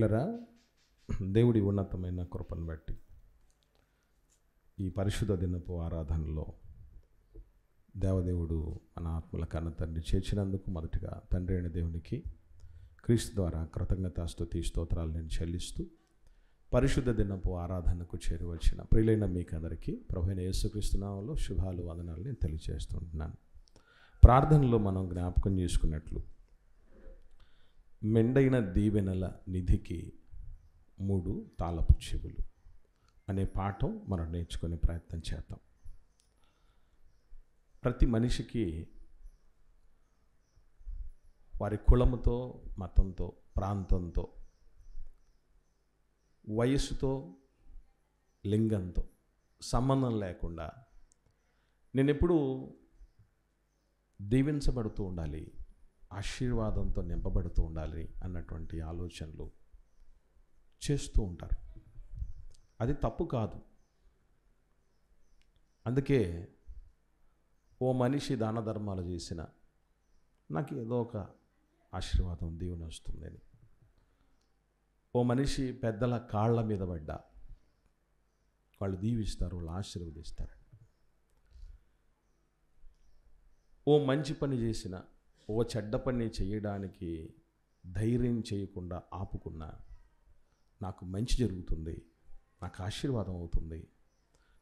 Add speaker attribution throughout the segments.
Speaker 1: ప్రియులరా, దేవుడి ఉన్నతమైన కృపను బట్టి ఈ పరిశుద్ధ దినపు ఆరాధనలో దేవదేవుడు మన ఆత్మల కన్న తండ్రి చేర్చినందుకు మొదటిగా తండ్రి అయిన దేవునికి క్రీస్తు ద్వారా కృతజ్ఞతాస్తుతి స్తోత్రాలు నేను చెల్లిస్తూ పరిశుద్ధ దినపు ఆరాధనకు చేరువచ్చిన ప్రియులైన మీకందరికీ ప్రభువైన యేసుక్రీస్తు నామములో శుభాలు వందనాలు నేను తెలియజేస్తుంటున్నాను. ప్రార్థనలో మనం జ్ఞాపకం చేసుకున్నట్లు మెండైన దీవెనల నిధికి 3 తాళపు చెవులు అనే పాఠం మనం నేర్చుకునే ప్రయత్నం చేద్దాం. ప్రతి మనిషికి వారి కులముతో, మతంతో, ప్రాంతంతో, వయస్సుతో, లింగంతో సంబంధం లేకుండా నేను ఎప్పుడూ దీవించబడుతూ ఉండాలి, ఆశీర్వాదంతో నింపబడుతూ ఉండాలి అన్నటువంటి ఆలోచనలు చేస్తూ ఉంటారు. అది తప్పు కాదు. అందుకే ఓ మనిషి దాన ధర్మాలు చేసిన నాకు ఏదో ఒక ఆశీర్వాదం దీవెన వస్తుందని, ఓ మనిషి పెద్దల కాళ్ళ మీద పడ్డా వాళ్ళు దీవిస్తారు, వాళ్ళు ఆశీర్వదిస్తారు. ఓ మంచి పని చేసిన, ఓ చెడ్డ పని చేయడానికి ధైర్యం చేయకుండా ఆపుకున్నా నాకు మంచి జరుగుతుంది, నాకు ఆశీర్వాదం అవుతుంది,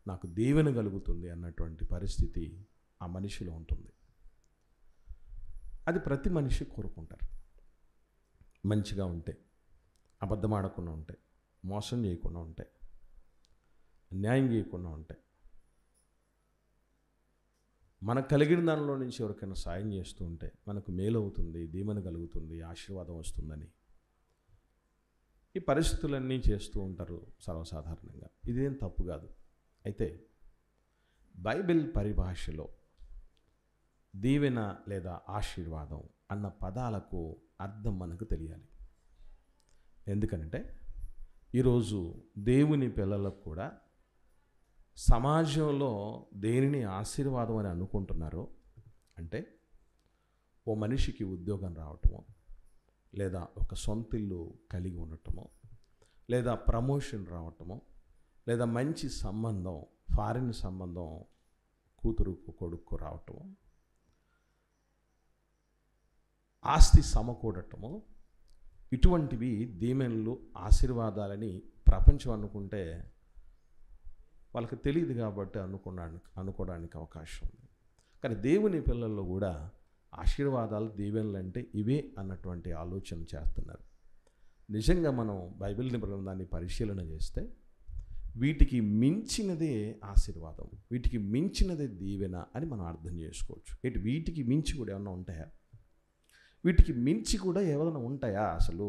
Speaker 1: నాకు దీవెన కలుగుతుంది అన్నటువంటి పరిస్థితి ఆ మనిషిలో ఉంటుంది. అది ప్రతి మనిషి కోరుకుంటారు. మంచిగా ఉంటే, అబద్ధం ఆడకుండా ఉంటే, మోసం చేయకుండా ఉంటే, అన్యాయం చేయకుండా ఉంటే, మనకు కలిగిన దానిలో నుంచి ఎవరికైనా సాయం చేస్తూ ఉంటే మనకు మేలు అవుతుంది, దీవెన కలుగుతుంది, ఆశీర్వాదం వస్తుందని ఈ పరిస్థితులన్నీ చేస్తూ ఉంటారు సర్వసాధారణంగా. ఇదేం తప్పు కాదు. అయితే బైబిల్ పరిభాషలో దీవెన లేదా ఆశీర్వాదం అన్న పదాలకు అర్థం మనకు తెలియాలి. ఎందుకంటే ఈరోజు దేవుని పిల్లలకు కూడా సమాజంలో దేనిని ఆశీర్వాదం అని అనుకుంటున్నారో అంటే ఓ మనిషికి ఉద్యోగం రావటమో, లేదా ఒక సొంత ఇల్లు కలిగి ఉండటమో, లేదా ప్రమోషన్ రావటమో, లేదా మంచి సంబంధం, ఫారిన్ సంబంధం కూతురుకు కొడుకు రావటమో, ఆస్తి సమకూడటమో, ఇటువంటివి దీవెనలు, ఆశీర్వాదాలని ప్రపంచం అనుకుంటే వాళ్ళకి తెలియదు కాబట్టి అనుకోవడానికి అవకాశం ఉంది. కానీ దేవుని పిల్లల్లో కూడా ఆశీర్వాదాలు, దీవెనలు అంటే ఇవే అన్నటువంటి ఆలోచన చేస్తున్నారు. నిజంగా మనం బైబిల్ గ్రంథాన్ని పరిశీలన చేస్తే వీటికి మించినదే ఆశీర్వాదం, వీటికి మించినదే దీవెన అని మనం అర్థం చేసుకోవచ్చు. వీటికి మించి కూడా ఏమైనా ఉంటాయా? వీటికి మించి కూడా ఏమైనా ఉంటాయా? అసలు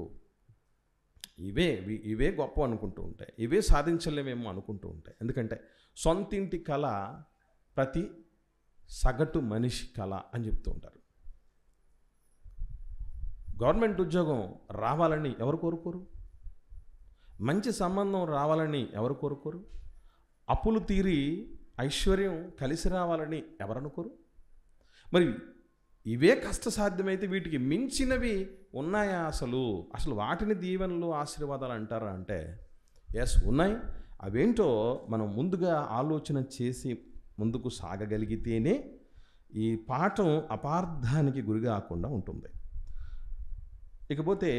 Speaker 1: ఇవే గొప్ప అనుకుంటూ ఉంటాయి, ఇవే సాధించలేమేమో అనుకుంటూ ఉంటాయి. ఎందుకంటే సొంతింటి కళ ప్రతి సగటు మనిషి కళ అని చెప్తూ ఉంటారు. గవర్నమెంట్ ఉద్యోగం రావాలని ఎవరు కోరుకోరు? మంచి సంబంధం రావాలని ఎవరు కోరుకోరు? అప్పులు తీరి ఐశ్వర్యం కలిసి రావాలని ఎవరు అనుకోరు? మరి ఇవే కష్టసాధ్యమైతే వీటికి మించినవి ఉన్నాయా? అసలు వాటిని దీవెనలు, ఆశీర్వాదాలు అంటారా అంటే ఎస్, ఉన్నాయి. అవేంటో మనం ముందుగా ఆలోచన చేసి ముందుకు సాగగలిగితేనే ఈ పాఠం అపార్థానికి గురి కాకుండా ఉంటుంది. ఇకపోతే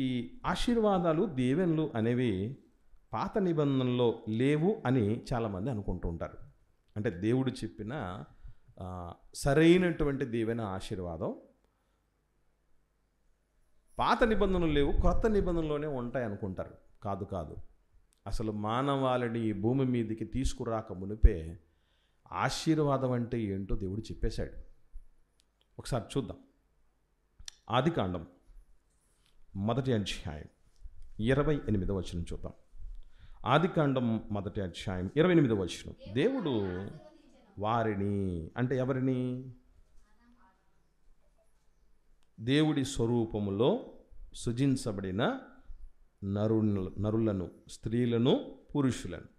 Speaker 1: ఈ ఆశీర్వాదాలు, దీవెనలు అనేవి పాత నిబంధనలో లేవు అని చాలామంది అనుకుంటూ ఉంటారు. అంటే దేవుడు చెప్పిన సరైనటువంటి దీవెన, ఆశీర్వాదం పాత నిబంధనలు లేవు, కొత్త నిబంధనలోనే ఉంటాయి అనుకుంటారు. కాదు. అసలు మానవాళిని ఈ భూమి మీదకి తీసుకురాక మునిపే ఆశీర్వాదం అంటే ఏంటో దేవుడు చెప్పేశాడు. ఒకసారి చూద్దాం. ఆదికాండం 1వ అధ్యాయం 28వ వచనం చూద్దాం. ఆదికాండం 1వ అధ్యాయం 28వ వచనం. దేవుడు వారిని అంటే ఎవరిని? దేవుడి స్వరూపములో సృజించబడిన నరులను, స్త్రీలను, పురుషులను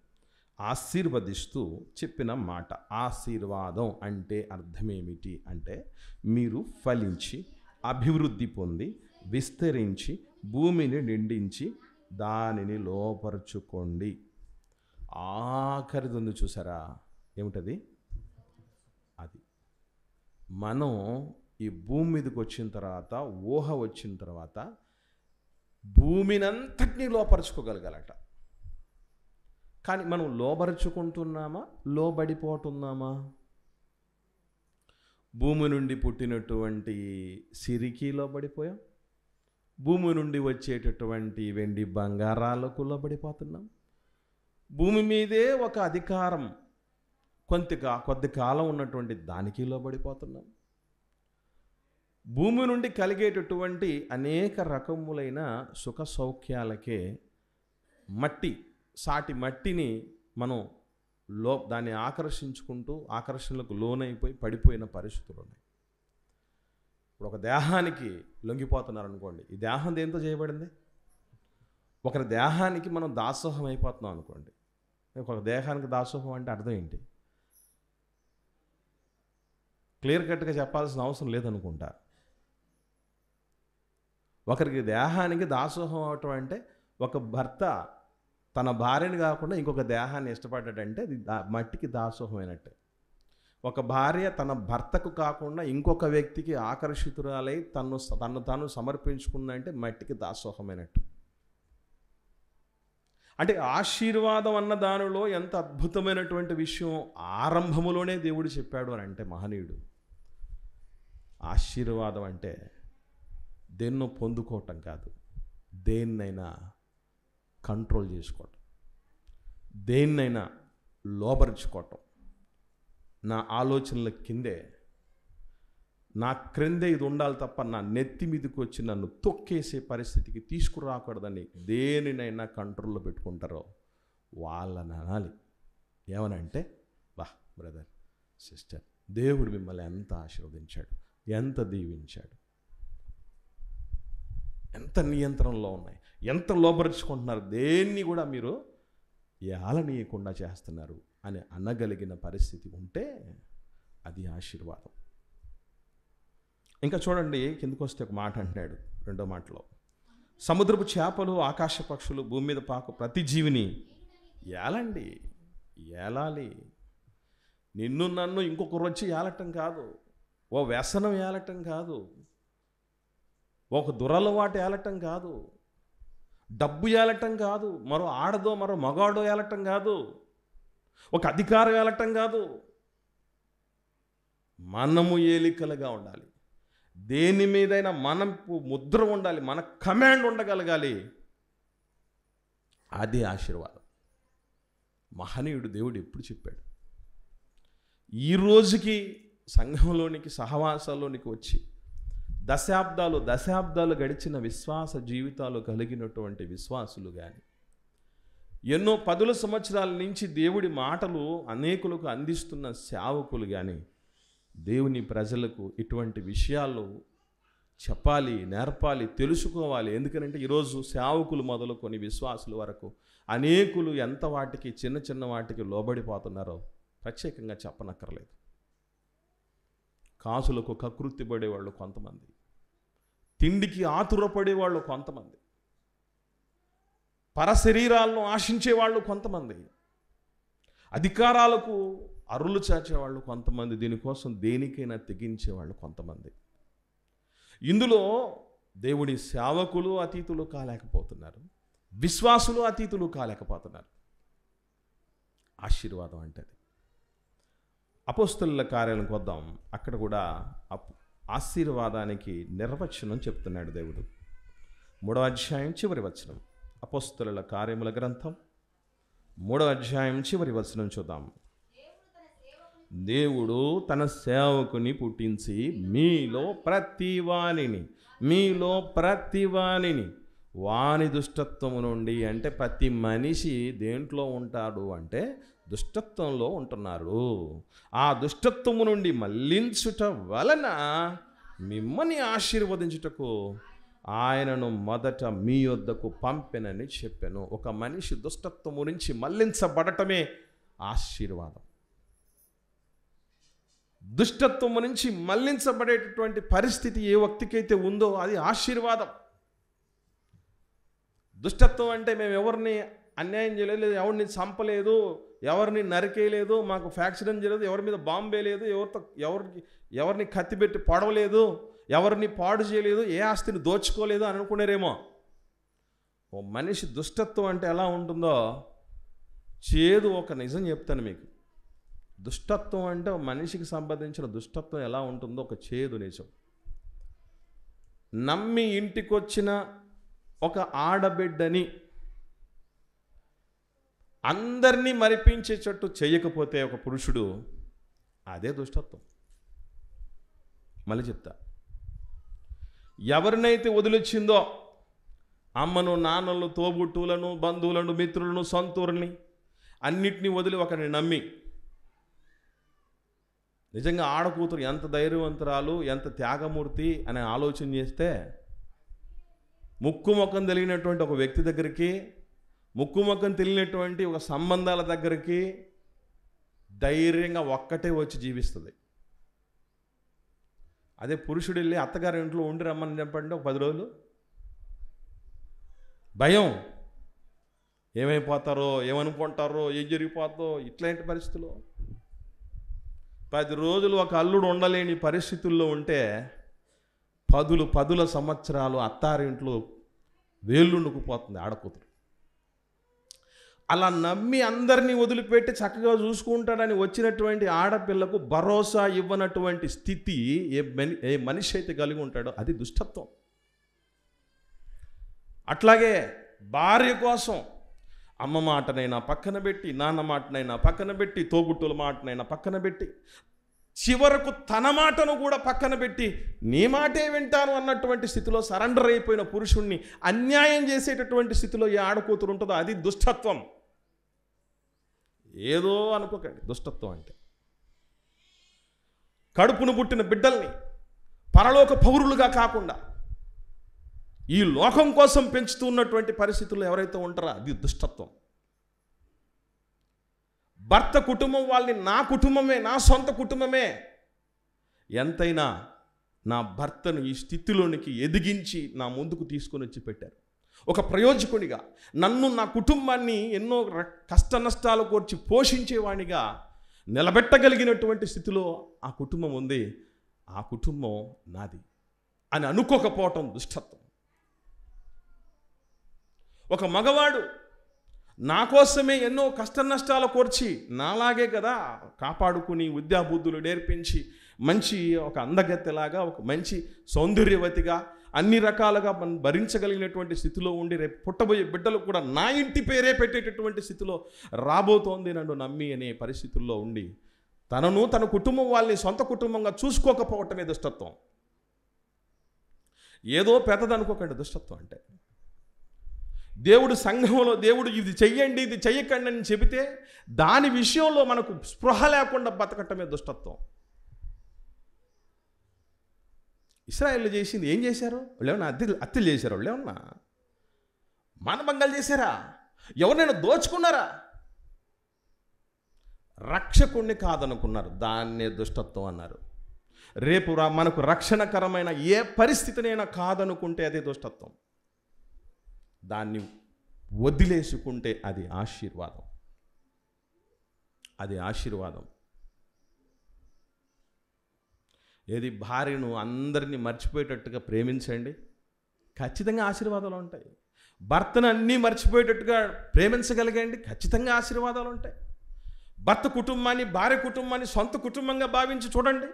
Speaker 1: ఆశీర్వదిస్తూ చెప్పిన మాట. ఆశీర్వాదం అంటే అర్థమేమిటి అంటే మీరు ఫలించి, అభివృద్ధి పొంది, విస్తరించి, భూమిని నిండించి దానిని లోపరుచుకోండి. ఆఖరిది ఉంది చూసారా, ఏమిటది? అది మనం ఈ భూమి మీదకి వచ్చిన తర్వాత, ఊహ వచ్చిన తర్వాత భూమినంతటినీ లోపరుచుకోగలగాలట. కానీ మనం లోబరుచుకుంటున్నామా, లోబడిపోతున్నామా? భూమి నుండి పుట్టినటువంటి సిరికి లోబడిపోయాం, భూమి నుండి వచ్చేటటువంటి వెండి బంగారాలకు లోబడిపోతున్నాం, భూమి మీదే ఒక అధికారం కొద్ది కాలం ఉన్నటువంటి దానికి లోబడిపోతున్నాం, భూమి నుండి కలిగేటటువంటి అనేక రకములైన సుఖ సౌఖ్యాలకే సాటి మట్టిని మనం దాన్ని ఆకర్షించుకుంటూ ఆకర్షణలకు లోనైపోయి పడిపోయిన పరిస్థితులు ఉన్నాయి. ఇప్పుడు ఒక దేహానికి లొంగిపోతున్నారు అనుకోండి, ఈ దేహం దేంతో చేయబడింది? ఒకరి దేహానికి మనం దాసోహం అయిపోతున్నాం అనుకోండి. ఒక దేహానికి దాసోహం అంటే అర్థం ఏంటి? క్లియర్ కట్గా చెప్పాల్సిన అవసరం లేదనుకుంటా. ఒకరికి దేహానికి దాసోహం అవటం అంటే, ఒక భర్త తన భార్యని కాకుండా ఇంకొక దేహాన్ని ఇష్టపడ్డాడంటే అది మట్టికి దాసోహం అయినట్టే. ఒక భార్య తన భర్తకు కాకుండా ఇంకొక వ్యక్తికి ఆకర్షితురాలై తను తాను సమర్పించుకుందంటే మట్టికి దాసోహమైనట్టు. అంటే ఆశీర్వాదం అన్న దానిలో ఎంత అద్భుతమైనటువంటి విషయం ఆరంభములోనే దేవుడు చెప్పాడు అని అంటే మహనీయుడు. ఆశీర్వాదం అంటే దేన్నో పొందుకోవటం కాదు, దేన్నైనా కంట్రోల్ చేసుకోవటం, దేన్నైనా లోబరుచుకోవటం. నా ఆలోచనల కిందే, నా క్రిందే ఇది ఉండాలి తప్ప నా నెత్తి మీదకి వచ్చి నన్ను తొక్కేసే పరిస్థితికి తీసుకురాకూడదని దేనినైనా కంట్రోల్లో పెట్టుకుంటారో వాళ్ళని అనాలి. ఏమనంటే, వా బ్రదర్, సిస్టర్, దేవుడు మిమ్మల్ని ఎంత ఆశీర్వదించాడు, ఎంత దీవించాడు, ఎంత నియంత్రణలో ఉన్నాయి, ఎంత లోబరుచుకుంటున్నారు, దేన్ని కూడా మీరు ఏలనీయకుండా చేస్తున్నారు అని అనగలిగిన పరిస్థితి ఉంటే అది ఆశీర్వాదం. ఇంకా చూడండి, కిందకు వస్తే ఒక మాట అంటున్నాడు, రెండో మాటలో, సముద్రపు చేపలు, ఆకాశ పక్షులు, భూమి మీద పాకు ప్రతి జీవిని ఏలాలి. నిన్ను నన్ను ఇంకొకరు వచ్చి ఏలటం కాదు, ఓ వ్యసనం ఏలటం కాదు, ఒక దురలవాటు ఏలటం కాదు, డబ్బు ఏలటం కాదు, మరో ఆడదో మరో మగాడో ఏలటం కాదు, ఒక అధికారం ఏలటం కాదు. మనము ఏలికలుగా ఉండాలి. దేని మీదైనా మనకు ముద్ర ఉండాలి, మన కమాండ్ ఉండగలగాలి. అది ఆశీర్వాదం. మహనీయుడు దేవుడు ఎప్పుడు చెప్పాడు? ఈ రోజుకి సంఘంలోనికి, సహవాసాల్లోనికి వచ్చి దశాబ్దాలు గడిచిన విశ్వాస జీవితాలు కలిగినటువంటి విశ్వాసులు కానీ, ఎన్నో 10 సంవత్సరాల నుంచి దేవుడి మాటలు అనేకులకు అందిస్తున్న సేవకులు కానీ, దేవుని ప్రజలకు ఇటువంటి విషయాలు చెప్పాలి, నేర్పాలి, తెలుసుకోవాలి. ఎందుకంటే ఈరోజు సేవకులు మొదలుకొని విశ్వాసుల వరకు అనేకులు ఎంత వాటికి, చిన్న వాటికి లోబడిపోతున్నారో ప్రత్యేకంగా చెప్పనక్కర్లేదు. కాసులకు కకృతి పడేవాళ్ళు కొంతమంది, తిండికి ఆతురపడేవాళ్ళు కొంతమంది, పరశరీరాలను ఆశించేవాళ్ళు కొంతమంది, అధికారాలకు అరులు చాచేవాళ్ళు కొంతమంది, దీనికోసం దేనికైనా తెగించేవాళ్ళు కొంతమంది. ఇందులో దేవుడి సేవకులు అతీతులు కాలేకపోతున్నారు, విశ్వాసులు అతీతులు కాలేకపోతున్నారు. ఆశీర్వాదం అంటే అది. అపోస్తలుల కార్యాలకు వద్దాం. అక్కడ కూడా ఆశీర్వాదానికి నిర్వచనం చెప్తున్నాడు దేవుడు. 3వ అధ్యాయం చివరి వచనం. అపోస్తలుల కార్యముల గ్రంథం 3వ అధ్యాయం చివరి వచనం చూద్దాం. దేవుడు తన సేవకుని పుట్టించి మీలో ప్రతివానిని వాని దుష్టత్వము నుండి, అంటే ప్రతి మనిషి దేంట్లో ఉంటాడు అంటే దుష్టత్వంలో ఉంటున్నారు, ఆ దుష్టత్వము నుండి మళ్లించుట వలన మిమ్మల్ని ఆశీర్వదించుటకు ఆయనను మొదట మీ యొద్దకు పంపెనని చెప్పాను. ఒక మనిషి దుష్టత్వము నుంచి మళ్లించబడటమే ఆశీర్వాదం. దుష్టత్వము నుంచి మళ్లించబడేటటువంటి పరిస్థితి ఏ వ్యక్తికైతే ఉందో అది ఆశీర్వాదం. దుష్టత్వం అంటే మేము ఎవరిని అన్యాయం చేయలేదు, ఎవరిని చంపలేదు, ఎవరిని నరికేయలేదు, మాకు యాక్సిడెంట్ చేయలేదు, ఎవరి మీద బాంబు వేయలేదు, ఎవరిని కత్తిపెట్టి పొడవలేదు, ఎవరిని పాడు చేయలేదు, ఏ ఆస్తిని దోచుకోలేదు అని అనుకునేరేమో. ఓ మనిషి దుష్టత్వం అంటే ఎలా ఉంటుందో చేదు ఒక నిజం చెప్తాను మీకు. దుష్టత్వం అంటే ఒక మనిషికి సంబంధించిన దుష్టత్వం ఎలా ఉంటుందో ఒక చేదు నిజం. నమ్మి ఇంటికొచ్చిన ఒక ఆడబిడ్డని అందరినీ మరిపించేటట్టు చేయకపోతే ఒక పురుషుడు, అదే దుష్టత్వం. మళ్ళీ చెప్తా, ఎవరినైతే వదిలిచ్చిందో అమ్మను, నాన్నలను, తోబుట్టువులను, బంధువులను, మిత్రులను, సొంతూరుని అన్నిటినీ వదిలి ఒకరిని నమ్మి, నిజంగా ఆడకూతురు ఎంత ధైర్యవంతురాలు, ఎంత త్యాగమూర్తి అని ఆలోచన చేస్తే, ముక్కు ముఖం తెలియనటువంటి ఒక వ్యక్తి దగ్గరికి, ముక్కు ముఖం తెలియనటువంటి ఒక సంబంధాల దగ్గరికి ధైర్యంగా ఒక్కటే వచ్చి జీవిస్తుంది. అదే పురుషుడు వెళ్ళి అత్తగారి ఇంట్లో ఉండి రమ్మని చెప్పండి ఒక 10 రోజులు, భయం, ఏమైపోతారో, ఏమనుకుంటారో, ఏం జరిగిపోతారో, ఇట్లాంటి పరిస్థితుల్లో 10 రోజులు ఒక అల్లుడు ఉండలేని పరిస్థితుల్లో ఉంటే పదుల సంవత్సరాలు అత్తారింట్లో వేళ్ళుండుకుపోతుంది ఆడకూతురు. అలా నమ్మి అందరినీ వదిలిపెట్టి చక్కగా చూసుకుంటాడని వచ్చినటువంటి ఆడపిల్లకు భరోసా ఇవ్వనటువంటి స్థితి ఏ మనిషి అయితే కలిగి ఉంటాడో అది దుష్టత్వం. అట్లాగే భార్య కోసం అమ్మ మాటనైనా పక్కన పెట్టి, నాన్న మాటనైనా పక్కన పెట్టి, తోబుట్టుల మాటనైనా పక్కన పెట్టి, చివరకు తన మాటను కూడా పక్కన పెట్టి నీ మాటే వింటాను అన్నటువంటి స్థితిలో సరెండర్ అయిపోయిన పురుషుణ్ణి అన్యాయం చేసేటటువంటి స్థితిలో ఏ ఆడకూతురు ఉంటుందో అది దుష్టత్వం. ఏదో అనుకోకండి, దుష్టత్వం అంటే కడుపును పుట్టిన బిడ్డల్ని పరలోక పౌరులుగా కాకుండా ఈ లోకం కోసం పెంచుతూ ఉన్నటువంటి పరిస్థితుల్లో ఎవరైతే ఉంటారో అది దుష్టత్వం. భర్త కుటుంబం వాళ్ళని నా కుటుంబమే, నా సొంత కుటుంబమే, ఎంతైనా నా భర్తను ఈ స్థితిలోనికి ఎదిగించి నా ముందుకు తీసుకొని వచ్చి పెట్టారు. ఒక ప్రయోజకునిగా నన్ను, నా కుటుంబాన్ని ఎన్నో కష్ట నష్టాలు కోర్చి పోషించేవాడిగా నిలబెట్టగలిగినటువంటి స్థితిలో ఆ కుటుంబం ఉంది. ఆ కుటుంబం నాది అని అనుకోకపోవటం దుష్టత్వం. ఒక మగవాడు నా కోసమే ఎన్నో కష్ట నష్టాలు కోర్చి నాలాగే కదా కాపాడుకుని విద్యాబుద్ధులు నేర్పించి మంచి ఒక అందగత్తెలాగా, ఒక మంచి సౌందర్యవతిగా, అన్ని రకాలుగా మనం భరించగలిగినటువంటి స్థితిలో ఉండి రేపు పుట్టబోయే బిడ్డలు కూడా నా ఇంటి పేరే పెట్టేటటువంటి స్థితిలో రాబోతోంది నన్ను నమ్మి అనే పరిస్థితుల్లో ఉండి తనను, తన కుటుంబం వాళ్ళని సొంత కుటుంబంగా చూసుకోకపోవటమే దుష్టత్వం. ఏదో పెద్దదనుకోకండి దుష్టత్వం అంటే. దేవుడు సంఘంలో దేవుడు ఇది చెయ్యండి, ఇది చెయ్యకండి అని చెబితే దాని విషయంలో మనకు స్పృహ లేకుండా బతకటమే దుష్టత్వం. ఇశ్రాయేలు చేసింది ఏం చేశారు? వాళ్ళు ఏమన్నా హత్యలు చేశారు? వాళ్ళు ఏమన్నా మానభంగాలు చేశారా? ఎవరినైనా దోచుకున్నారా? రక్షకుణ్ణి కాదనుకున్నారు, దాన్నే దుష్టత్వం అన్నారు. రేపు మనకు రక్షణకరమైన ఏ పరిస్థితినైనా కాదనుకుంటే అది దుష్టత్వం. దాన్ని వదిలేసుకుంటే అది ఆశీర్వాదం. అది ఆశీర్వాదం. ఏది భార్యను అందరినీ మర్చిపోయేటట్టుగా ప్రేమించండి, ఖచ్చితంగా ఆశీర్వాదాలు ఉంటాయి. భర్తను అన్నీ మర్చిపోయేటట్టుగా ప్రేమించగలిగండి, ఖచ్చితంగా ఆశీర్వాదాలు ఉంటాయి. భర్త కుటుంబాన్ని, భార్య కుటుంబాన్ని సొంత కుటుంబంగా భావించి చూడండి,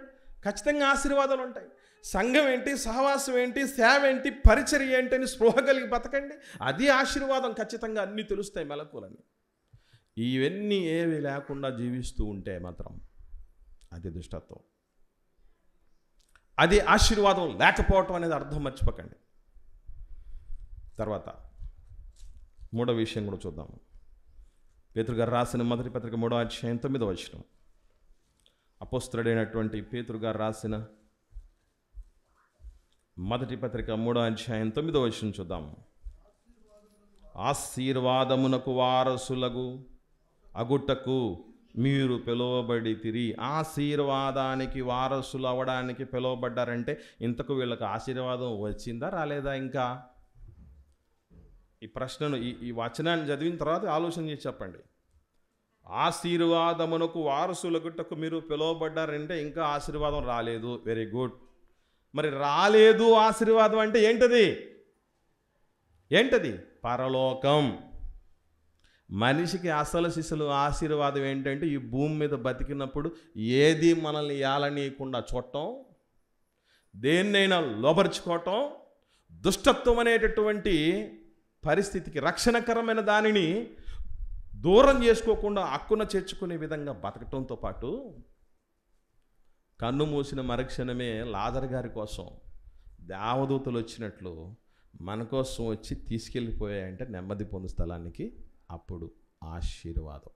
Speaker 1: ఖచ్చితంగా ఆశీర్వాదాలు ఉంటాయి. సంఘం ఏంటి, సహవాసం ఏంటి, సేవ ఏంటి, పరిచర్య ఏంటి అని స్పృహ కలిగి బతకండి, అది ఆశీర్వాదం. ఖచ్చితంగా అన్నీ తెలుస్తాయి మెలకువలని. ఇవన్నీ ఏవి లేకుండా జీవిస్తూ ఉంటే మాత్రం అది దుష్టత్వం. అది ఆశీర్వాదం లేకపోవటం అనేది అర్థం మర్చిపోకండి. తర్వాత 3వ విషయం కూడా చూద్దాము. పేతురు గారు రాసిన మొదటి పత్రిక 3వ అధ్యాయం 9వ వచనం. అపోస్తలుడైనటువంటి పేతురు గారు రాసిన మొదటి పత్రిక 3వ అధ్యాయం 9వ వచనం చూద్దాము. ఆశీర్వాదమునకు వారసులకు అగుటకు మీరు పిలువబడితిరి. ఆశీర్వాదానికి వారసులు అవ్వడానికి పిలువబడ్డారంటే ఇంతకు వీళ్ళకి ఆశీర్వాదం వచ్చిందా రాలేదా? ఇంకా ఈ ప్రశ్నను ఈ వచనాన్ని చదివిన తర్వాత ఆలోచన చేసి చెప్పండి. ఆశీర్వాదమునకు వారసులగుటకు మీరు పిలువబడ్డారంటే ఇంకా ఆశీర్వాదం రాలేదు. Very good. మరి రాలేదు ఆశీర్వాదం అంటే ఏంటది? పరలోకం. మనిషికి అసలు సిసలు ఆశీర్వాదం ఏంటంటే ఈ భూమి మీద బతికినప్పుడు ఏది మనల్ని ఏలనీయకుండా చూడటం, దేన్నైనా లోబరుచుకోవటం, దుష్టత్వం అనేటటువంటి పరిస్థితికి రక్షణకరమైన దానిని దూరం చేసుకోకుండా హక్కున చేర్చుకునే విధంగా బతకటంతో పాటు కన్ను మూసిన మరుక్షణమే లాజరు గారి కోసం దేవదూతలు వచ్చినట్లు మన కోసం వచ్చి తీసుకెళ్ళిపోయాయంటే నెమ్మది పొందు స్థలానికి, అప్పుడు ఆశీర్వాదం.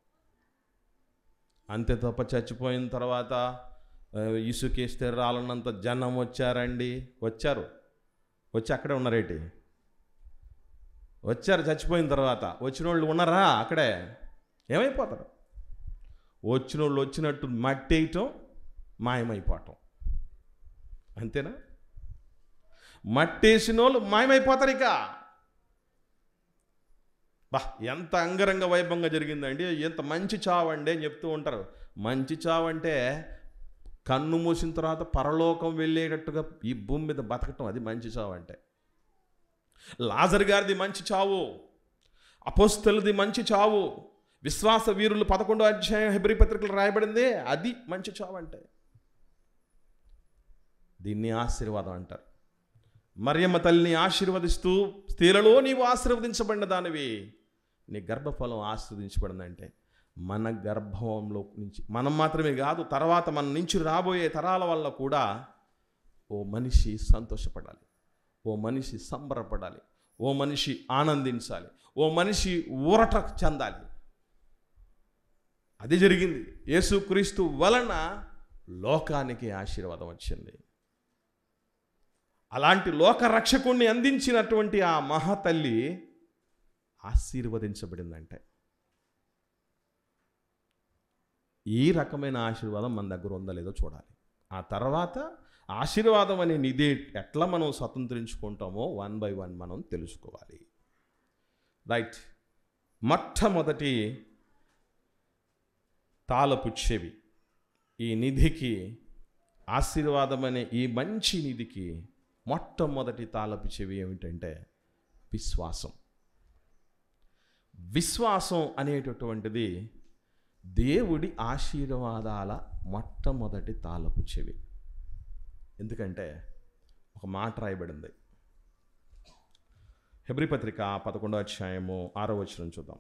Speaker 1: అంతే తప్ప చచ్చిపోయిన తర్వాత ఇసుకేస్తే రాలన్నంత జనం వచ్చి అక్కడే ఉన్నారేంటి? వచ్చారు. చచ్చిపోయిన తర్వాత వచ్చిన వాళ్ళు ఉన్నారా? అక్కడే ఏమైపోతారు? వచ్చిన వాళ్ళు వచ్చినట్టు మట్టేయటం, మాయమైపోవటం. అంతేనా? మట్టేసిన వాళ్ళు మాయమైపోతారు. ఇక ఎంత అంగరంగ వైభవంగా జరిగిందండి, ఎంత మంచి చావండి అని చెప్తూ ఉంటారు. మంచి చావంటే కన్ను మూసిన తర్వాత పరలోకం వెళ్ళేటట్టుగా ఈ భూమి మీద బతకటం, అది మంచి చావు అంటే. లాజరు గారిది మంచి చావు, అపోస్తలుది మంచి చావు, విశ్వాస వీరులు 11వ అధ్యాయం హెబ్రీ పత్రికలు రాయబడింది, అది మంచి చావు అంటే. దీన్ని ఆశీర్వాదం అంటారు. మరియమ్మ తల్లిని ఆశీర్వదిస్తూ, స్త్రీలలో నీవు ఆశీర్వదించబడిన దానివి, నీ గర్భఫలం ఆశీర్వదించబడిందంటే మన గర్భంలో నుంచి మనం మాత్రమే కాదు, తర్వాత మన నుంచి రాబోయే తరాల వల్ల కూడా ఓ మనిషి సంతోషపడాలి, ఓ మనిషి సంబరపడాలి, ఓ మనిషి ఆనందించాలి, ఓ మనిషి ఊరట చెందాలి. అది జరిగింది. యేసుక్రీస్తు వలన లోకానికి ఆశీర్వాదం వచ్చింది. అలాంటి లోక రక్షకుణ్ణి అందించినటువంటి ఆ మహాతల్లి ఆశీర్వదించబడిందంటే ఈ రకమైన ఆశీర్వాదం మన దగ్గర ఉందో లేదో చూడాలి. ఆ తర్వాత ఆశీర్వాదం అనే నిధి ఎట్లా మనం స్వతంత్రించుకుంటామో 1 by 1 మనం తెలుసుకోవాలి. రైట్. మొట్టమొదటి తాళపు చెవి. ఈ నిధికి, ఆశీర్వాదం అనే ఈ మంచి నిధికి మొట్టమొదటి తాళపు చెవి ఏమిటంటే విశ్వాసం. విశ్వాసం అనేటటువంటిది దేవుడి ఆశీర్వాదాల మొట్టమొదటి తాళపు చెవి. ఎందుకంటే ఒక మాట రాయబడింది. హెబ్రీ పత్రిక 11వ అధ్యాయము 6వ వచనం చూద్దాం.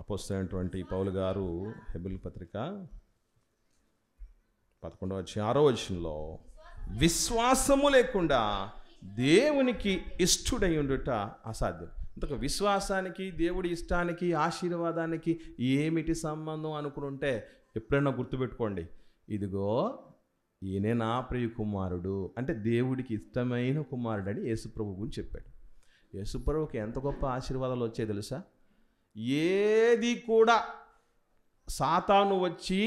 Speaker 1: అపోస్తలుడైనటువంటి పౌలు గారు హెబ్రీ పత్రిక 11వ అధ్యాయం 6వ వచనంలో, విశ్వాసము లేకుండా దేవునికి ఇష్టుడై ఉండుట అసాధ్యం. ఇంతకు విశ్వాసానికి, దేవుడి ఇష్టానికి, ఆశీర్వాదానికి ఏమిటి సంబంధం అనుకుంటే ఎప్పుడైనా గుర్తుపెట్టుకోండి, ఇదిగో ఈయనే నా ప్రియ కుమారుడు అంటే దేవుడికి ఇష్టమైన కుమారుడు అని యేసుప్రభు గురించి చెప్పాడు. యేసుప్రభుకి ఎంత గొప్ప ఆశీర్వాదాలు వచ్చాయి తెలుసా? ఏది కూడా సాతాను వచ్చి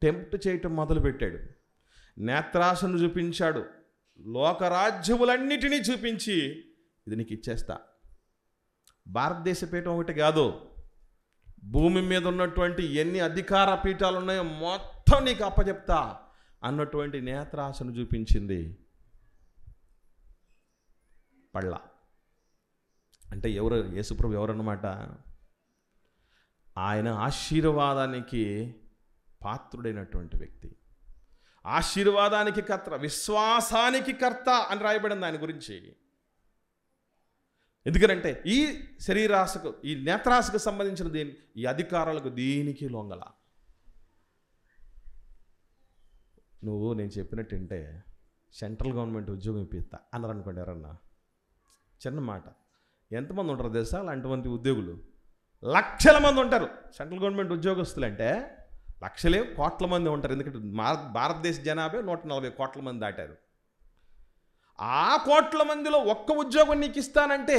Speaker 1: టెంప్ట్ చేయటం మొదలుపెట్టాడు. నేత్రాశను చూపించాడు, లోకరాజ్యములన్నిటినీ చూపించి ఇది నీకు ఇచ్చేస్తా, భారతదేశ పీఠం ఒకటి కాదు, భూమి మీద ఉన్నటువంటి ఎన్ని అధికార పీఠాలు ఉన్నాయో మొత్తం నీకు అప్పచెప్తా అన్నటువంటి నేత్రాశను చూపించింది. పళ్ళ అంటే ఎవరు? యేసుప్రభు ఎవరన్నమాట? ఆయన ఆశీర్వాదానికి పాత్రుడైనటువంటి వ్యక్తి, ఆశీర్వాదానికి కర్త, విశ్వాసానికి కర్త అని రాయబడింది ఆయన గురించి. ఎందుకంటే ఈ శరీరాశకు, ఈ నేత్రాశకు సంబంధించిన ఈ అధికారాలకు దీనికి లొంగల. నువ్వు నేను చెప్పినట్టుంటే సెంట్రల్ గవర్నమెంట్ ఉద్యోగం ఇప్పిస్తా అన్నారు అనుకోండి ఎవరన్నా, చిన్న మాట. ఎంతమంది ఉంటారు తెలుసా అలాంటి ఉద్యోగులు? లక్షల మంది ఉంటారు. సెంట్రల్ గవర్నమెంట్ ఉద్యోగస్తులు అంటే లక్షలే, కోట్ల మంది ఉంటారు. ఎందుకంటే భారతదేశ జనాభా 140 కోట్ల మంది దాటారు. ఆ కోట్ల మందిలో ఒక్క ఉద్యోగం నీకు ఇస్తానంటే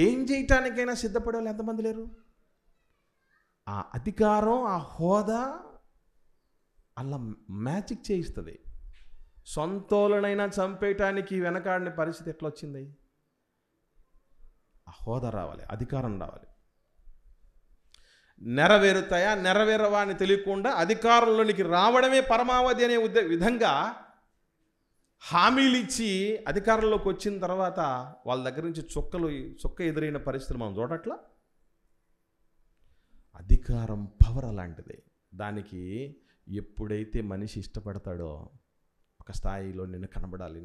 Speaker 1: ఏం చేయటానికైనా సిద్ధపడే వాళ్ళు ఎంతమంది లేరు? ఆ అధికారం, ఆ హోదా అలా మ్యాజిక్ చేయిస్తుంది. సొంతోళ్ళనైనా చంపేయటానికి వెనకాడిన పరిస్థితి ఎట్లా వచ్చింది? ఆ హోదా రావాలి, అధికారం రావాలి. నెరవేరుతాయా నెరవేరవా అని తెలియకుండా అధికారంలోనికి రావడమే పరమావధి అనే విధంగా హామీలు ఇచ్చి అధికారంలోకి వచ్చిన తర్వాత వాళ్ళ దగ్గర నుంచి చుక్క ఎదురైన పరిస్థితులు మనం చూడట్లా. అధికారం పవర్ అలాంటిది. దానికి ఎప్పుడైతే మనిషి ఇష్టపడతాడో, ఒక స్థాయిలో నేను కనబడాలి,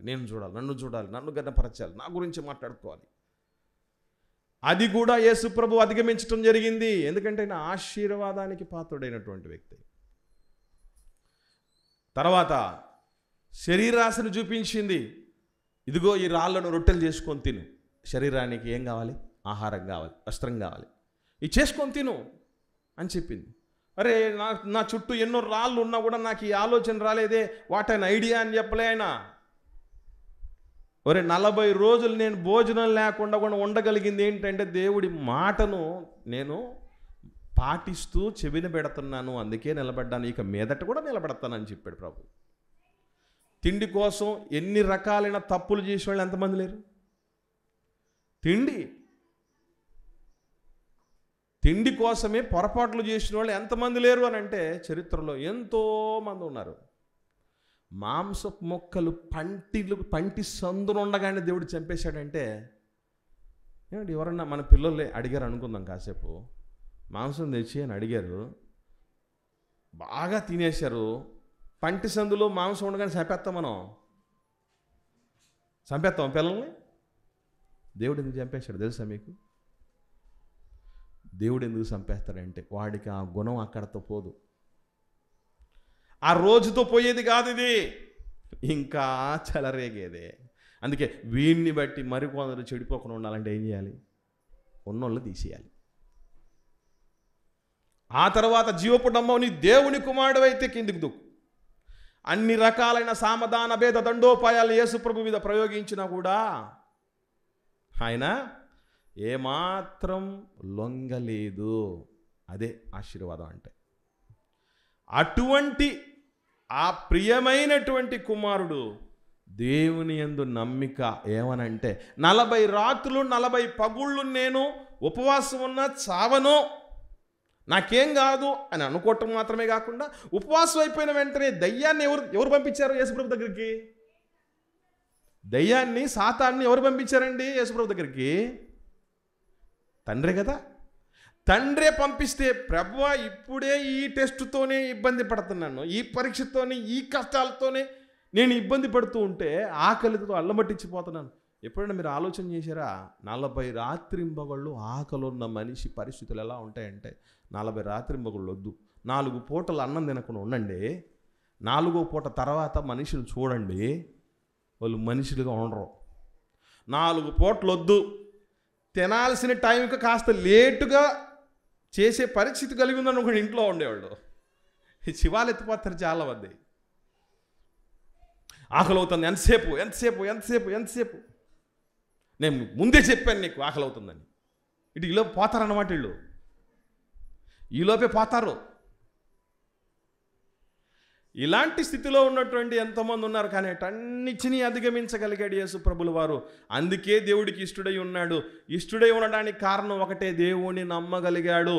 Speaker 1: నేను చూడాలి, నన్ను గణపరచాలి, నా గురించి మాట్లాడుకోవాలి, అది కూడా యేసు ప్రభు అధిగమించడం జరిగింది. ఎందుకంటే ఆయన ఆశీర్వాదానికి పాత్రుడైనటువంటి వ్యక్తి. తర్వాత శరీరాశను చూపించింది. ఇదిగో ఈ రాళ్ళను రొట్టెలు చేసుకొని తిను. శరీరానికి ఏం కావాలి? ఆహారం కావాలి, వస్త్రం కావాలి, ఇది చేసుకొని తిను అని చెప్పింది. అరే నా చుట్టూ ఎన్నో రాళ్ళు ఉన్నా కూడా నాకు ఈ ఆలోచన రాలేదే, వాట్ అన్ ఐడియా అని చెప్పలే ఆయన. ఒరే 40 రోజులు నేను భోజనం లేకుండా కూడా ఉండగలిగింది ఏంటంటే దేవుడి మాటను నేను పాటిస్తూ చెవిన పెడుతున్నాను, అందుకే నిలబడ్డాను, ఇక మీదట కూడా నిలబెడతానని చెప్పాడు ప్రభు. తిండి కోసం ఎన్ని రకాలైన తప్పులు చేసే వాళ్ళు ఎంతమంది లేరు? తిండి కోసమే పొరపాట్లు చేసిన వాళ్ళు ఎంతమంది లేరు అని అంటే చరిత్రలో ఎంతోమంది ఉన్నారు. మాంసపు మొక్కలు పంటి సందును ఉండగానే దేవుడు చంపేశాడంటే ఏమంటే ఎవరన్నా మన పిల్లలు అడిగారు అనుకుందాం, కాసేపు మాంసం తెచ్చి అని అడిగారు, బాగా తినేశారు, పంటి సందులో మాంసం ఉండగానే చంపేస్తాం పిల్లల్ని. దేవుడు ఎందుకు చంపేశాడు తెలుసా మీకు? దేవుడు ఎందుకు చంపేస్తాడంటే వాడికి ఆ గుణం అక్కడతో పోదు, ఆ రోజుతో పోయేది కాదు, ఇది ఇంకా చెలరేగేదే. అందుకే వీడిని బట్టి మరికొందరు చెడిపోకుండా ఉండాలంటే ఏం చేయాలి? ఉన్నోళ్ళు తీసేయాలి. ఆ తర్వాత జీవపుడమ్మవు నీ దేవుని కుమారుడు అయితే కిందికి దుక్కు. అన్ని రకాలైన సామధాన భేద దండోపాయాలు యేసుప్రభు మీద ప్రయోగించినా కూడా ఆయన ఏమాత్రం లొంగలేదు. అదే ఆశీర్వాదం అంటే. అటువంటి ఆ ప్రియమైనటువంటి కుమారుడు దేవుని యందు నమ్మిక ఏమనంటే 40 రాత్రులు 40 పగుళ్ళు నేను ఉపవాసం ఉన్నా చావను, నాకేం కాదు అని అనుకోవటం మాత్రమే కాకుండా ఉపవాసం అయిపోయిన వెంటనే దయ్యాన్ని ఎవరు పంపించారు యేసుప్రభు దగ్గరికి? దయ్యాన్ని, సాతాన్ని ఎవరు పంపించారండి యేసుప్రభు దగ్గరికి? తండ్రే కదా. తండ్రే పంపిస్తే ప్రభువా ఇప్పుడే ఈ టెస్టుతోనే ఇబ్బంది పడుతున్నాను, ఈ పరీక్షతోనే, ఈ కష్టాలతోనే నేను ఇబ్బంది పడుతూ ఉంటే ఆకలితో అల్లమట్టించిపోతున్నాను. ఎప్పుడైనా మీరు ఆలోచన చేశారా? 40 రాత్రింబగళ్ళు ఆకలున్న మనిషి పరిస్థితులు ఎలా ఉంటాయంటే, 40 రాత్రింబగళ్ళు వద్దు, 4 పూటలు అన్నం తినకుండా ఉండండి, 4వ పూట తర్వాత మనుషులు చూడండి, వాళ్ళు మనుషులుగా ఉండరు. 4 పూటలు వద్దు, తినాల్సిన టైంకి కాస్త లేటుగా చేసే పరిస్థితి కలిగి ఉందనుకోండి, ఇంట్లో ఉండేవాళ్ళు శివాలు ఎత్తిపోతారు చాలామంది. ఆకలి అవుతుంది, ఎంతసేపు నేను ముందే చెప్పాను నీకు ఆకలి అవుతుందని. ఈలోపు పోతారన్నమాట, ఈలోపే పోతారు. ఇలాంటి స్థితిలో ఉన్నటువంటి ఎంతోమంది ఉన్నారు. కానీ అన్నిటినీ అధిగమించగలిగాడు యేసు ప్రభుల వారు. అందుకే దేవుడికి ఇష్టడై ఉన్నాడు. ఇష్టడై ఉండడానికి కారణం ఒకటే, దేవుణ్ణి నమ్మగలిగాడు.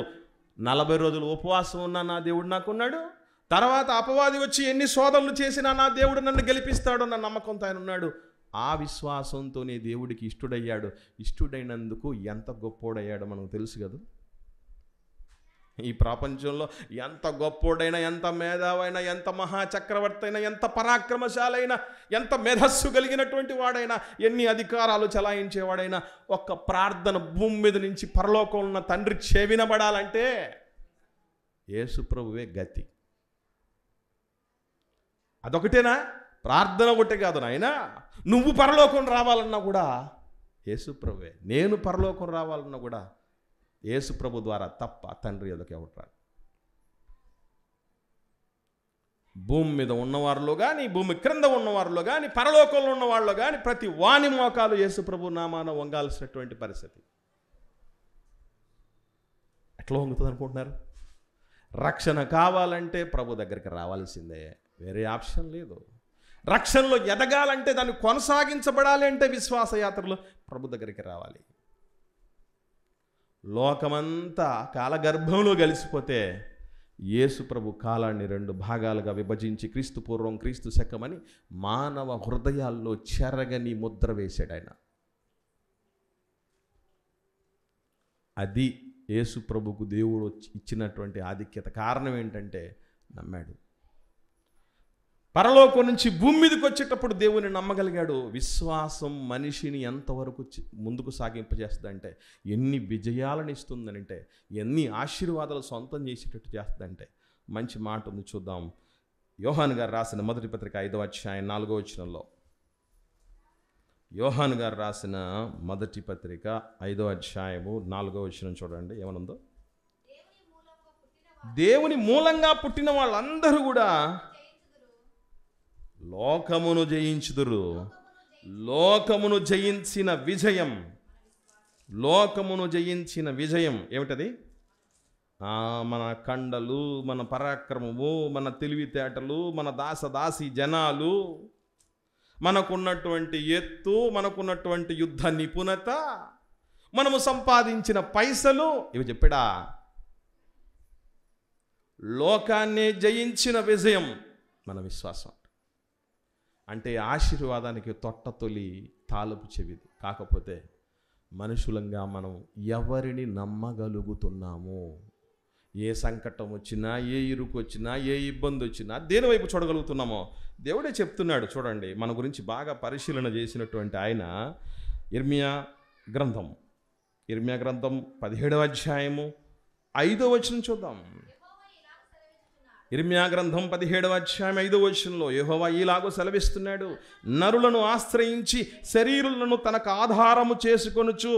Speaker 1: 40 రోజులు ఉపవాసం ఉన్నా నా దేవుడు నాకున్నాడు, తర్వాత అపవాది వచ్చి ఎన్ని శోధనలు చేసినా నా దేవుడు నన్ను గెలిపిస్తాడు అన్న నమ్మకంతో ఆయన ఉన్నాడు. ఆ విశ్వాసంతోనే దేవుడికి ఇష్టడయ్యాడు. ఇష్టడైనందుకు ఎంత గొప్పోడయ్యాడో మనకు తెలుసు కదా. ఈ ప్రపంచంలో ఎంత గొప్పోడైనా, ఎంత మేధావైనా, ఎంత మహాచక్రవర్తి అయినా, ఎంత పరాక్రమశాలైనా, ఎంత మేధస్సు కలిగినటువంటి వాడైనా, ఎన్ని అధికారాలు చలాయించేవాడైనా, ఒక్క ప్రార్థన భూమి మీద నుంచి పరలోకంలో ఉన్న తండ్రి చెవినబడాలంటే యేసు ప్రభువే గతి. అదొకటేనా? ప్రార్థన ఒకటే కాదు నాయనా, నువ్వు పరలోకం రావాలన్నా కూడా యేసు ప్రభువే. నేను పరలోకం రావాలన్నా కూడా యేసు ప్రభు ద్వారా తప్ప తండ్రి ఎదుక ఎవరు? భూమి మీద ఉన్నవారిలో కానీ, భూమి క్రింద ఉన్నవారిలో కానీ, పరలోకంలో ఉన్నవారిలో కానీ ప్రతి వాని మోకాలు యేసు ప్రభు నామాన వంగాల్సినటువంటి పరిస్థితి. ఎట్లా వంగుతుంది అనుకుంటున్నారు? రక్షణ కావాలంటే ప్రభు దగ్గరికి రావాల్సిందే, వేరే ఆప్షన్ లేదు. రక్షణలో ఎదగాలంటే, దాన్ని కొనసాగించబడాలి అంటే విశ్వాస యాత్రలో ప్రభు దగ్గరికి రావాలి. లోకమంతా కాలగర్భంలో కలిసిపోతే యేసు ప్రభు కాలాన్ని 2 భాగాలుగా విభజించి క్రీస్తు పూర్వం క్రీస్తు శకమని మానవ హృదయాల్లో చెరగని ముద్ర వేశాడు ఆయన. అది యేసు ప్రభుకు దేవుడు ఇచ్చినటువంటి ఆధిక్యత. కారణం ఏంటంటే నమ్మాడు. పరలోకం నుంచి భూమి మీదకి వచ్చేటప్పుడు దేవుని నమ్మగలిగాడు. విశ్వాసం మనిషిని ఎంతవరకు ముందుకు సాగింపజేస్తుందంటే, ఎన్ని విజయాలను ఇస్తుందనంటే, ఎన్ని ఆశీర్వాదాలు సొంతం చేసేటట్టు చేస్తుందంటే, మంచి మాట ఉంది చూద్దాం. యోహాను గారు రాసిన మొదటి పత్రిక 5వ అధ్యాయం 4వ వచనంలో, యోహాను గారు రాసిన మొదటి పత్రిక 5వ అధ్యాయము 4వ వచనం చూడండి ఏమనుందో. దేవుని మూలంగా పుట్టిన వాళ్ళందరూ కూడా లోకమును జయించుదురు. లోకమును జయించిన విజయం, లోకమును జయించిన విజయం ఏమిటది? మన కండలు, మన పరాక్రమము, మన తెలివితేటలు, మన దాసదాసి జనాలు, మనకున్నటువంటి ఎత్తు, మనకున్నటువంటి యుద్ధ నిపుణత, మనము సంపాదించిన పైసలు, ఇవి చెప్పాడా? లోకాన్ని జయించిన విజయం మన విశ్వాసం. అంటే ఆశీర్వాదానికి తొట్టతొలి తాలపు చెవిది. కాకపోతే మనుషులంగా మనం ఎవరిని నమ్మగలుగుతున్నాము? ఏ సంకటం వచ్చినా, ఏ ఇరుకు వచ్చినా, ఏ ఇబ్బంది వచ్చినా దేని వైపు చూడగలుగుతున్నామో దేవుడే చెప్తున్నాడు. చూడండి, మన గురించి బాగా పరిశీలన చేసినటువంటి ఆయన ఇర్మియా గ్రంథం 17వ అధ్యాయము 5వ వచనం చూద్దాం. ఇర్మియా గ్రంథం 17వ అధ్యాయం 5వ వచనంలో యెహోవా ఈలాగూ సెలవిస్తున్నాడు, నరులను ఆశ్రయించి శరీరులను తనకు ఆధారము చేసుకొనుచు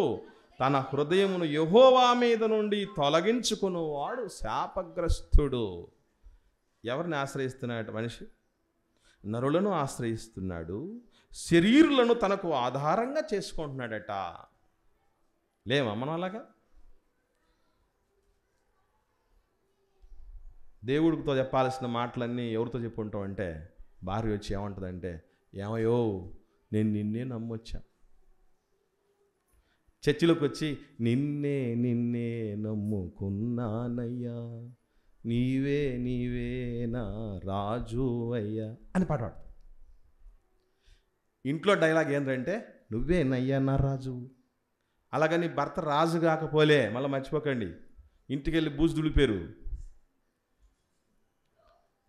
Speaker 1: తన హృదయమును యెహోవా మీద నుండి తొలగించుకుని వాడు శాపగ్రస్తుడు. ఎవరిని ఆశ్రయిస్తున్నాడు మనిషి? నరులను ఆశ్రయిస్తున్నాడు, శరీరులను తనకు ఆధారంగా చేసుకుంటున్నాడట. లేమా మనం అలాగా? దేవుడితో చెప్పాల్సిన మాటలన్నీ ఎవరితో చెప్పుకుంటాం అంటే, భార్య వచ్చి ఏమంటుందంటే, ఏమయ్యో నేను నిన్నే నమ్మొచ్చా. చర్చిలోకి వచ్చి నిన్నే నమ్ముకున్నానయ్యా, నీవే నా రాజు అయ్యా అని పాట పాడు. ఇంట్లో డైలాగ్ ఏంటంటే, నువ్వేనయ్యా నా రాజు. అలాగని భర్త రాజు కాకపోలే, మళ్ళీ మర్చిపోకండి, ఇంటికి వెళ్ళి బూజు దులిపేరు.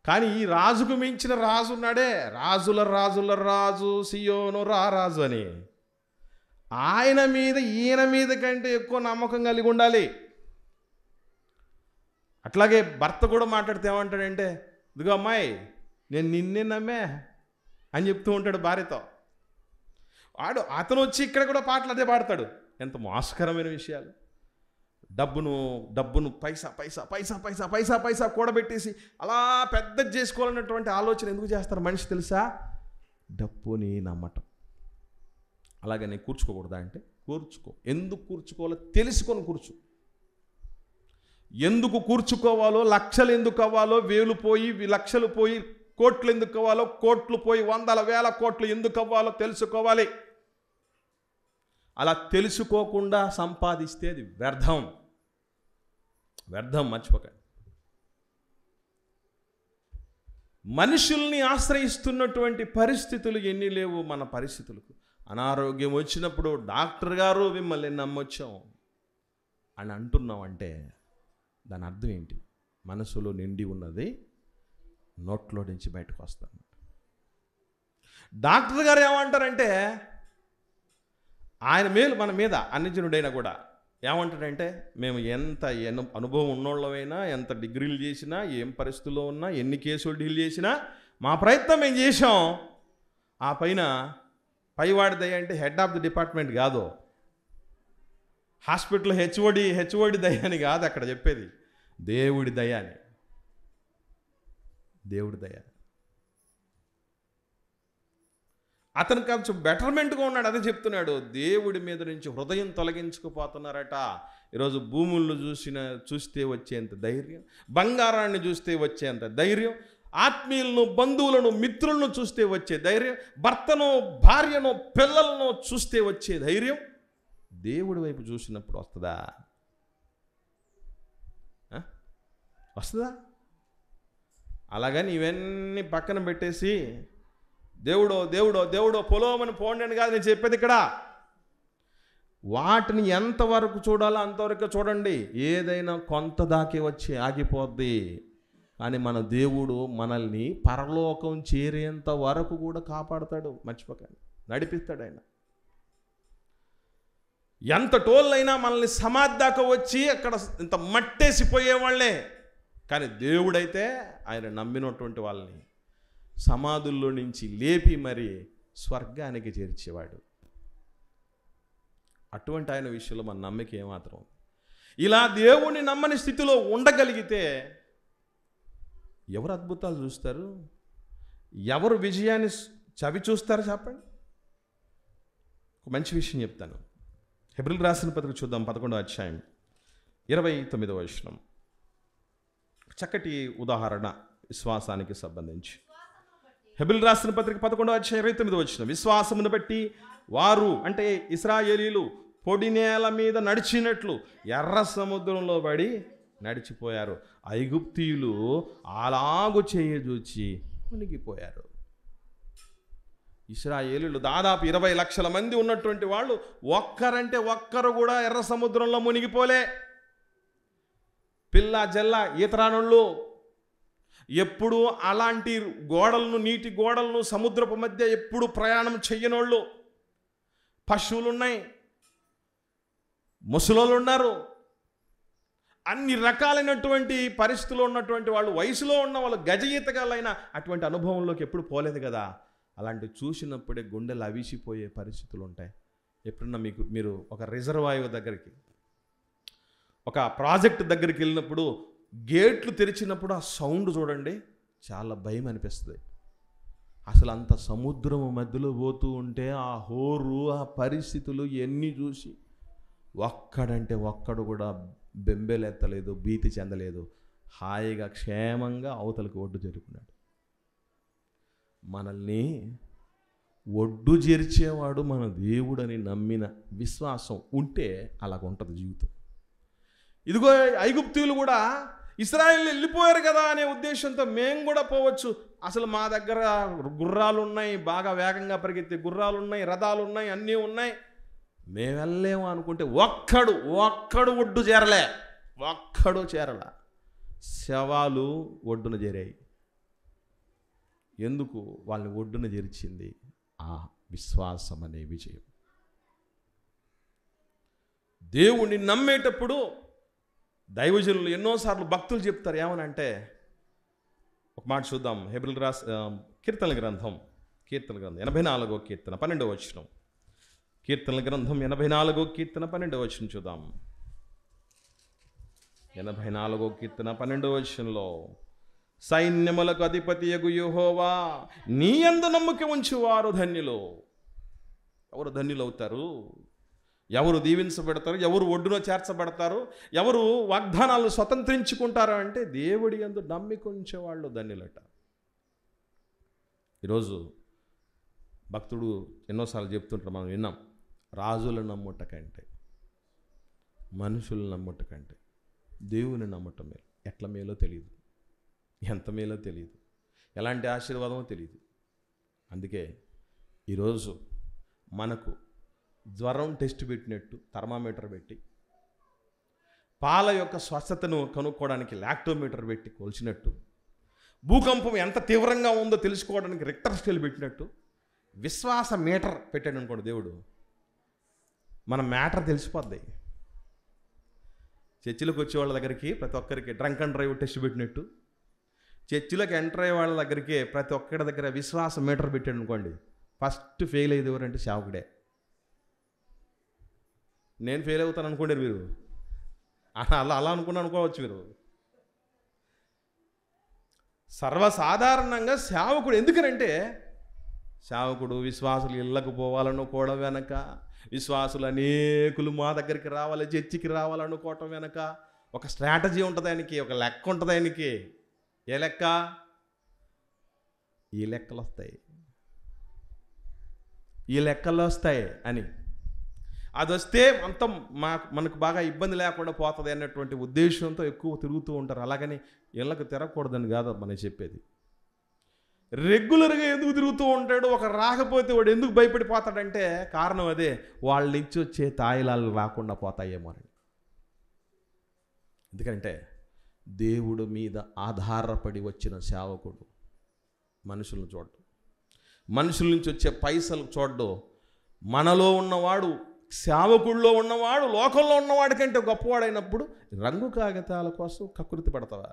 Speaker 1: కానీ ఈ రాజుకు మించిన రాజు ఉన్నాడే, రాజుల రాజు సియోను రారాజు అని. ఆయన మీద ఈయన మీద కంటే ఎక్కువ నమ్మకం కలిగి ఉండాలి. అట్లాగే భర్త కూడా మాట్లాడితే ఏమంటాడంటే, ఇదిగో అమ్మాయి నేను నిన్నే నమ్మే అని చెప్తూ ఉంటాడు భార్యతో. అతను వచ్చి ఇక్కడ కూడా పాటలు అదే పాడతాడు. ఎంత మోసకరమైన విషయాలు. డబ్బును పైసా కూడబెట్టేసి అలా పెద్దది చేసుకోవాలన్నటువంటి ఆలోచన ఎందుకు చేస్తారు మనిషి తెలుసా? డబ్బుని నమ్మటం. అలాగే నేను కూర్చుకోకూడదా అంటే కూర్చుకో. ఎందుకు కూర్చుకోవాలో తెలుసుకొని కూర్చో. ఎందుకు కూర్చుకోవాలో, లక్షలు ఎందుకు అవ్వాలో, వేలు పోయి లక్షలు పోయి కోట్లు ఎందుకు అవ్వాలో, కోట్లు పోయి వందల వేల కోట్లు ఎందుకు అవ్వాలో తెలుసుకోవాలి. అలా తెలుసుకోకుండా సంపాదిస్తే అది వ్యర్థం, మర్చిపోకండి. మనుషుల్ని ఆశ్రయిస్తున్నటువంటి పరిస్థితులు ఎన్ని లేవు మన పరిస్థితులకు. అనారోగ్యం వచ్చినప్పుడు డాక్టర్ గారు మిమ్మల్ని నమ్మొచ్చాం అని అంటున్నాం అంటే దాని అర్థం ఏంటి? మనసులో నిండి ఉన్నది నోట్లో నుంచి బయటకు వస్తాను. డాక్టర్ గారు ఏమంటారంటే, ఆయన మేలు మన మీద అన్యజనుడైనా కూడా ఏమంటాడంటే, మేము ఎంత అనుభవం ఉన్నోళ్ళమైనా, ఎంత డిగ్రీలు చేసినా, ఏం పరిస్థితుల్లో ఉన్నా, ఎన్ని కేసులు డీల్ చేసినా మా ప్రయత్నం మేము చేసాం. ఆ పైన పైవాడి దయ అంటే హెడ్ ఆఫ్ ది డిపార్ట్మెంట్ కాదు, హాస్పిటల్ హెచ్ఓడి దయ అని కాదు అక్కడ చెప్పేది, దేవుడి దయ అని. దేవుడి దయ. అతను కొంచెం బెటర్మెంట్గా ఉన్నాడు, అదే చెప్తున్నాడు. దేవుడి మీద నుంచి హృదయం తొలగించుకుపోతున్నారట. ఈరోజు భూములను చూస్తే వచ్చేంత ధైర్యం, బంగారాన్ని చూస్తే వచ్చేంత ధైర్యం, ఆత్మీయులను, బంధువులను, మిత్రులను చూస్తే వచ్చే ధైర్యం, భర్తను, భార్యను, పిల్లలను చూస్తే వచ్చే ధైర్యం దేవుడి వైపు చూసినప్పుడు వస్తుందా? వస్తుందా? అలాగని ఇవన్నీ పక్కన పెట్టేసి దేవుడో దేవుడో దేవుడో పొలోమని పోండి అని కాదు నేను చెప్పేది ఇక్కడ. వాటిని ఎంతవరకు చూడాలో అంతవరకు చూడండి. ఏదైనా కొంత దాకే వచ్చి ఆగిపోద్ది. కానీ మన దేవుడు మనల్ని పరలోకం చేరేంత వరకు కూడా కాపాడతాడు. మర్చిపోకండి, నడిపిస్తాడు ఆయన. ఎంత టోళ్ళైనా మనల్ని సమాధి దాకా వచ్చి అక్కడ ఇంత మట్టేసిపోయేవాళ్లే. కానీ దేవుడైతే ఆయన నమ్మినటువంటి వాళ్ళని సమాధుల్లో నుంచి లేపి మరి స్వర్గానికి చేర్చేవాడు. అటువంటి ఆయన విషయంలో మన నమ్మిక ఏమాత్రం. ఇలా దేవుణ్ణి నమ్మని స్థితిలో ఉండగలిగితే ఎవరు అద్భుతాలు చూస్తారు? ఎవరు విజయాన్ని చవి చూస్తారు? చెప్పండి. ఒక మంచి విషయం చెప్తాను. హెబ్రీయులకు రాసిన పత్రిక చూద్దాం, 11వ అధ్యాయం 29వ వచనం. చక్కటి ఉదాహరణ విశ్వాసానికి సంబంధించి. హెబ్రీయులకు రాసిన పత్రిక 11వ అధ్యాయం 29వ వచనం. విశ్వాసమును బట్టి వారు, అంటే ఇశ్రాయేలీలు, పొడి నేల మీద నడిచినట్లు ఎర్ర సముద్రంలో పడి నడిచిపోయారు. ఐగుప్తీయులు అలాగు చేయజూచి మునిగిపోయారు. ఇశ్రాయేలీలు దాదాపు 20 లక్షల మంది ఉన్నటువంటి వాళ్ళు ఒక్కరంటే ఒక్కరు కూడా ఎర్ర సముద్రంలో మునిగిపోలే. పిల్ల జల్ల ఈతరానుళ్ళు ఎప్పుడు అలాంటి గోడలను, నీటి గోడలను, సముద్రపు మధ్య ఎప్పుడు ప్రయాణం చెయ్యనోళ్ళు. పశువులు ఉన్నాయి, ముసలోళ్ళు ఉన్నారు, అన్ని రకాలైనటువంటి పరిస్థితుల్లో ఉన్నటువంటి వాళ్ళు, వయసులో ఉన్న వాళ్ళు, గజ ఈతగాళ్ళైనా అటువంటి అనుభవంలోకి ఎప్పుడు పోలేదు కదా. అలాంటి చూసినప్పుడే గుండెలు అవిసిపోయే పరిస్థితులు ఉంటాయి. ఎప్పుడన్నా మీరు ఒక రిజర్వాయర్ దగ్గరికి, ఒక ప్రాజెక్ట్ దగ్గరికి వెళ్ళినప్పుడు గేట్లు తెరిచినప్పుడు ఆ సౌండ్ చూడండి, చాలా భయం అనిపిస్తుంది. అసలు అంత సముద్రం మధ్యలో పోతూ ఉంటే ఆ హోరు, ఆ పరిస్థితులు ఎన్ని చూసి ఒక్కడంటే ఒక్కడు కూడా బెంబేలెత్తలేదు, భీతి చెందలేదు. హాయిగా క్షేమంగా అవతలకు ఒడ్డు చేరుకున్నాడు. మనల్ని ఒడ్డు చేర్చేవాడు మన దేవుడని నమ్మిన విశ్వాసం ఉంటే అలాగ ఉంటుంది జీవితం. ఇదిగో ఐగుప్తీయులు కూడా ఇశ్రాయేలు వెళ్ళిపోయారు కదా అనే ఉద్దేశంతో మేము కూడా పోవచ్చు. అసలు మా దగ్గర గుర్రాలు ఉన్నాయి, బాగా వేగంగా పరిగెత్తే గుర్రాలు ఉన్నాయి, రథాలు ఉన్నాయి, అన్నీ ఉన్నాయి, మేము వెళ్ళలేము అనుకుంటే ఒక్కడు ఒడ్డు చేరలే. ఒక్కడు చేరల. శవాలు ఒడ్డున చేరాయి. ఎందుకు? వాళ్ళని ఒడ్డున చేర్చింది ఆ విశ్వాసం అనే విజయం. దేవుణ్ణి నమ్మేటప్పుడు దైవజనులు ఎన్నోసార్లు భక్తులు చెప్తారు ఏమనంటే, ఒక మాట చూద్దాం. హెబ్రీయులకు కీర్తనల గ్రంథం 84వ కీర్తన 12వ వచనం. కీర్తనల గ్రంథం 84వ కీర్తన 12వ వచనం చూద్దాం. 84వ కీర్తన 12వ వచనంలో, సైన్యములకు అధిపతియగు యెహోవా నీ యందు నమ్మిక ఉంచువారు ధన్యులు. ఎవరు ధన్యులు అవుతారు? ఎవరు దీవించబడతారు? ఎవరు ఒడ్డున చేర్చబడతారు? ఎవరు వాగ్దానాలు స్వతంత్రించుకుంటారు అంటే దేవుడి యందు నమ్మిక ఉంచేవాళ్ళు ధన్యులట. ఈరోజు భక్తుడు ఎన్నోసార్లు చెప్తుంటారు, మనం విన్నాం, రాజులను నమ్ముట కంటే, మనుషులను నమ్ముట కంటే దేవుని నమ్మటం మేలు. ఎట్ల మేలో తెలియదు, ఎంత మేలో తెలియదు, ఎలాంటి ఆశీర్వాదమో తెలియదు. అందుకే ఈరోజు మనకు జ్వరం టెస్ట్ పెట్టినట్టు థర్మామీటర్ పెట్టి, పాల యొక్క స్వచ్ఛతను కనుక్కోవడానికి లాక్టోమీటర్ పెట్టి కొలిచినట్టు, భూకంపం ఎంత తీవ్రంగా ఉందో తెలుసుకోవడానికి రిక్టర్ స్కేల్ పెట్టినట్టు, విశ్వాస మీటర్ పెట్టాడు అనుకోండి దేవుడు, మన మ్యాటర్ తెలిసిపోద్ది. చర్చిలోకి వచ్చే వాళ్ళ దగ్గరికి ప్రతి ఒక్కరికి డ్రంక్ అండ్ డ్రైవ్ టెస్ట్ పెట్టినట్టు, చర్చిలోకి ఎంటర్ అయ్యే వాళ్ళ దగ్గరికి ప్రతి ఒక్కరి దగ్గర విశ్వాస మీటర్ పెట్టాడు అనుకోండి, ఫస్ట్ ఫెయిల్ అయ్యేది ఎవరంటే సేవకుడే. నేను ఫెయిల్ అవుతాను అనుకోండి మీరు, అలా అనుకోవచ్చు మీరు. సర్వసాధారణంగా సేవకుడు, ఎందుకనంటే సేవకుడు విశ్వాసులు ఇళ్ళకు పోవాలనుకోవడం వెనక, విశ్వాసులు అనేకులు మా దగ్గరికి రావాలి, చర్చికి రావాలనుకోవటం వెనక ఒక స్ట్రాటజీ ఉంటుంది ఆయనకి, ఒక లెక్క ఉంటుంది ఆయనకి. ఏ లెక్క? ఈ లెక్కలు వస్తాయి, ఈ లెక్కలు వస్తాయి అని. అది వస్తే అంత మనకు బాగా ఇబ్బంది లేకుండా పోతుంది అన్నటువంటి ఉద్దేశంతో ఎక్కువ తిరుగుతూ ఉంటారు. అలాగని ఇళ్ళకు తిరగకూడదని కాదు మనం చెప్పేది. రెగ్యులర్గా ఎందుకు తిరుగుతూ ఉంటాడు, ఒక రాకపోతే వాడు ఎందుకు భయపడిపోతాడంటే కారణం అదే, వాళ్ళ నుంచి వచ్చే తాయిలాలు రాకుండా పోతాయేమో అని. ఎందుకంటే దేవుడు మీద ఆధారపడి వచ్చిన సేవకుడు మనుషులను చూడడు, మనుషుల నుంచి వచ్చే పైసలు చూడడు. మనలో ఉన్నవాడు, సేవకుల్లో ఉన్నవాడు లోకంలో ఉన్నవాడి కంటే గొప్పవాడైనప్పుడు రంగు కాగితాల కోసం కకృతి పడతావా?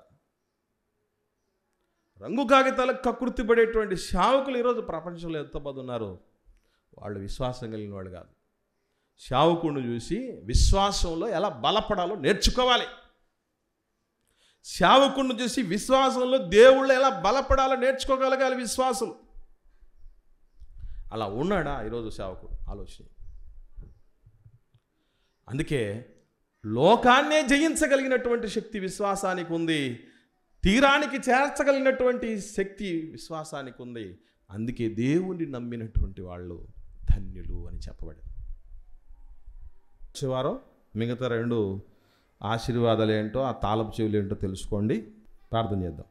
Speaker 1: రంగు కాగితాలకు కకృతి పడేటువంటి సేవకులు ఈరోజు ప్రపంచంలో ఎంతమంది ఉన్నారు? వాళ్ళు విశ్వాసం కలిగిన వాళ్ళు కాదు. సేవకుడిని చూసి విశ్వాసంలో ఎలా బలపడాలో నేర్చుకోవాలి. సేవకుడిని చూసి విశ్వాసంలో దేవుళ్ళు ఎలా బలపడాలో నేర్చుకోగలగాలి విశ్వాసులు. అలా ఉన్నాడా ఈరోజు సేవకుడు? ఆలోచన. అందుకే లోకాన్నే జయించగలిగినటువంటి శక్తి విశ్వాసానికి ఉంది, తీరానికి చేర్చగలిగినటువంటి శక్తి విశ్వాసానికి ఉంది. అందుకే దేవుణ్ణి నమ్మినటువంటి వాళ్ళు ధన్యులు అని చెప్పబడింది. వచ్చేవారం మిగతా 2 ఆశీర్వాదాలు ఏంటో, ఆ తాళపు చెవులు ఏంటో తెలుసుకోండి. ప్రార్థన చేద్దాం.